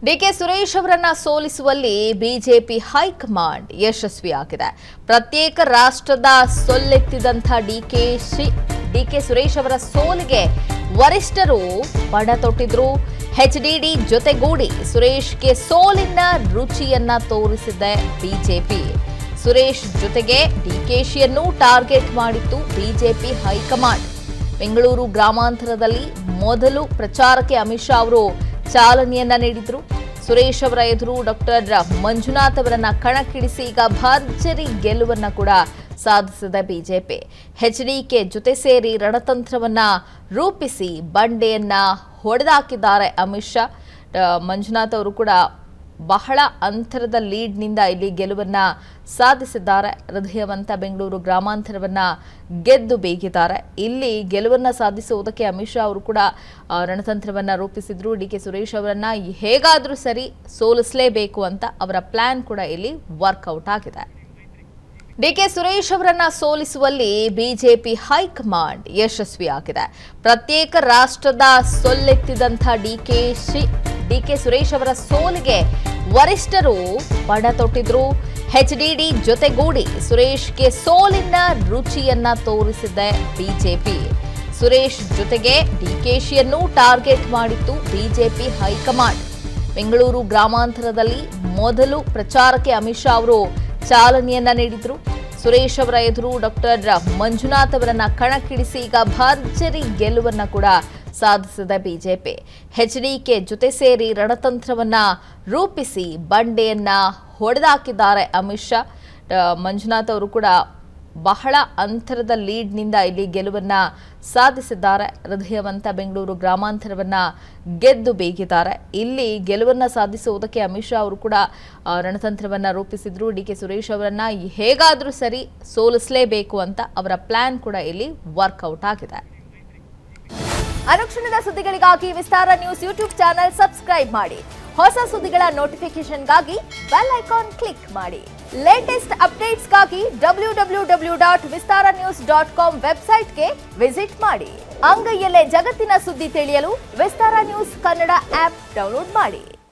DK Suresh ಅವರನ್ನ ಸೋಲಿಸುವಲ್ಲಿ BJP high command ಯಶಸ್ವಿಯಾಗಿದೆ. ಪ್ರತ್ಯೇಕ ರಾಷ್ಟ್ರದ ಸೊಲ್ಲೆತ್ತಿದಂಥ ಡಿಕೆ ಸುರೇಶ್ ಅವರ ಸೋಲಿಗೆ ವರಿಷ್ಠರು ಪಣ ತೊಟ್ಟಿದ್ರು. ಎಚ್ಡಿಡಿ ಜೊತೆಗೂಡಿ ಸುರೇಶ್ಗೆ ಸೋಲಿನ ರುಚಿಯನ್ನ ತೋರಿಸಿದೆ ಬಿಜೆಪಿ. ಸುರೇಶ್ ಜೊತೆಗೆ ಡಿಕೆಶಿಯನ್ನು ಟಾರ್ಗೆಟ್ ಮಾಡಿತ್ತು ಬಿಜೆಪಿ ಹೈಕಮಾಂಡ್. ಬೆಂಗಳೂರು ಗ್ರಾಮಾಂತರದಲ್ಲಿ ಮೊದಲು ಪ್ರಚಾರಕ್ಕೆ ಅಮಿತ್ ಶಾ ಅವರು ಚಾಲನೆಯನ್ನ ನೀಡಿದ್ರು. ಸುರೇಶ್ ಅವರ ಎದುರು ಡಾಕ್ಟರ್ ಮಂಜುನಾಥ್ ಅವರನ್ನ ಕಣಕ್ಕಿಳಿಸಿ ಈಗ ಭರ್ಜರಿ ಗೆಲುವನ್ನ ಕೂಡ ಸಾಧಿಸಿದೆ ಬಿಜೆಪಿ. ಎಚ್ಡಿಕೆ ಜೊತೆ ಸೇರಿ ರಣತಂತ್ರವನ್ನ ರೂಪಿಸಿ ಬಂಡೆಯನ್ನ ಹೊಡೆದಾಕಿದ್ದಾರೆ ಅಮಿತ್ ಶಾ. ಮಂಜುನಾಥ್ ಅವರು ಕೂಡ ಬಹಳ ಅಂತರದ ಲೀಡ್ನಿಂದ ಇಲ್ಲಿ ಗೆಲುವನ್ನ ಸಾಧಿಸಿದ್ದಾರೆ. ಹೃದಯವಂತ ಬೆಂಗಳೂರು ಗ್ರಾಮಾಂತರವನ್ನ ಗೆದ್ದು ಬೀಗಿದ್ದಾರೆ. ಇಲ್ಲಿ ಗೆಲುವನ್ನ ಸಾಧಿಸುವುದಕ್ಕೆ ಅಮಿತ್ ಶಾ ಅವರು ಕೂಡ ರಣತಂತ್ರವನ್ನ ರೂಪಿಸಿದ್ರು. ಡಿಕೆ ಸುರೇಶ್ ಅವರನ್ನ ಹೇಗಾದ್ರೂ ಸರಿ ಸೋಲಿಸಲೇಬೇಕು ಅಂತ ಅವರ ಪ್ಲಾನ್ ಕೂಡ ಇಲ್ಲಿ ವರ್ಕೌಟ್ ಆಗಿದೆ. ಡಿಕೆ ಸುರೇಶ್ ಅವರನ್ನ ಸೋಲಿಸುವಲ್ಲಿ ಬಿಜೆಪಿ ಹೈಕಮಾಂಡ್ ಯಶಸ್ವಿಯಾಗಿದೆ. ಪ್ರತ್ಯೇಕ ರಾಷ್ಟ್ರದ ಸೊಲ್ಲೆತ್ತಿದಂಥ ಡಿಕೆ ಸುರೇಶ್ ಅವರ ಸೋಲಿಗೆ ವರಿಷ್ಠರು ಪಣ ತೊಟ್ಟಿದ್ರು. ಎಚ್ಡಿಡಿ ಜೊತೆಗೂಡಿ ಸುರೇಶ್ಗೆ ಸೋಲಿನ ರುಚಿಯನ್ನ ತೋರಿಸಿದೆ ಬಿಜೆಪಿ. ಸುರೇಶ್ ಜೊತೆಗೆ ಡಿಕೆಶಿಯನ್ನು ಟಾರ್ಗೆಟ್ ಮಾಡಿತ್ತು ಬಿಜೆಪಿ ಹೈಕಮಾಂಡ್. ಬೆಂಗಳೂರು ಗ್ರಾಮಾಂತರದಲ್ಲಿ ಮೊದಲು ಪ್ರಚಾರಕ್ಕೆ ಅಮಿತ್ ಶಾ ಅವರು ಚಾಲನೆಯನ್ನ ನೀಡಿದ್ರು. ಸುರೇಶ್ ಅವರ ಎದುರು ಡಾಕ್ಟರ್ ಮಂಜುನಾಥ್ ಅವರನ್ನ ಕಣಕ್ಕಿಳಿಸಿ ಈಗ ಭರ್ಜರಿ ಗೆಲುವನ್ನ ಕೂಡ ಸಾಧಿಸಿದೆ ಬಿಜೆಪಿ. ಎಚ್ಡಿಕೆ ಜೊತೆ ಸೇರಿ ರಣತಂತ್ರವನ್ನ ರೂಪಿಸಿ ಬಂಡೆಯನ್ನ ಹೊಡೆದಾಕಿದ್ದಾರೆ ಅಮಿತ್ ಶಾ. ಮಂಜುನಾಥ್ ಅವರು ಕೂಡ ಬಹಳ ಅಂತರದ ಲೀಡ್ನಿಂದ ಇಲ್ಲಿ ಗೆಲುವನ್ನ ಸಾಧಿಸಿದ್ದಾರೆ. ಹೃದಯವಂತ ಬೆಂಗಳೂರು ಗ್ರಾಮಾಂತರವನ್ನ ಗೆದ್ದು ಬೀಗಿದ್ದಾರೆ. ಇಲ್ಲಿ ಗೆಲುವನ್ನ ಸಾಧಿಸುವುದಕ್ಕೆ ಅಮಿತ್ ಶಾ ಅವರು ಕೂಡ ರಣತಂತ್ರವನ್ನ ರೂಪಿಸಿದ್ರು. ಡಿಕೆ ಸುರೇಶ್ ಅವರನ್ನ ಹೇಗಾದ್ರೂ ಸರಿ ಸೋಲಿಸಲೇಬೇಕು ಅಂತ ಅವರ ಪ್ಲಾನ್ ಕೂಡ ಇಲ್ಲಿ ವರ್ಕೌಟ್ ಆಗಿದೆ. ಅನುಕ್ಷಣದ ಸುದ್ದಿಗಳಿಗಾಗಿ ವಿಸ್ತಾರ ನ್ಯೂಸ್ ಯೂಟ್ಯೂಬ್ ಚಾನೆಲ್ ಸಬ್ಸ್ಕ್ರೈಬ್ ಮಾಡಿ. ಹೊಸ ಸುದ್ದಿಗಳ ನೋಟಿಫಿಕೇಶನ್ಗಾಗಿ ಬೆಲ್ ಐಕಾನ್ ಕ್ಲಿಕ್ ಮಾಡಿ. ಲೇಟೆಸ್ಟ್ ಅಪ್ಡೇಟ್ಸ್ಗಾಗಿ www.vistaranews.com ವೆಬ್ಸೈಟ್ಗೆ ವಿಸಿಟ್ ಮಾಡಿ. ಅಂಗೈಯಲ್ಲೇ ಜಗತ್ತಿನ ಸುದ್ದಿ ತಿಳಿಯಲು ವಿಸ್ತಾರ ನ್ಯೂಸ್ ಕನ್ನಡ ಆಪ್ ಡೌನ್ಲೋಡ್ ಮಾಡಿ.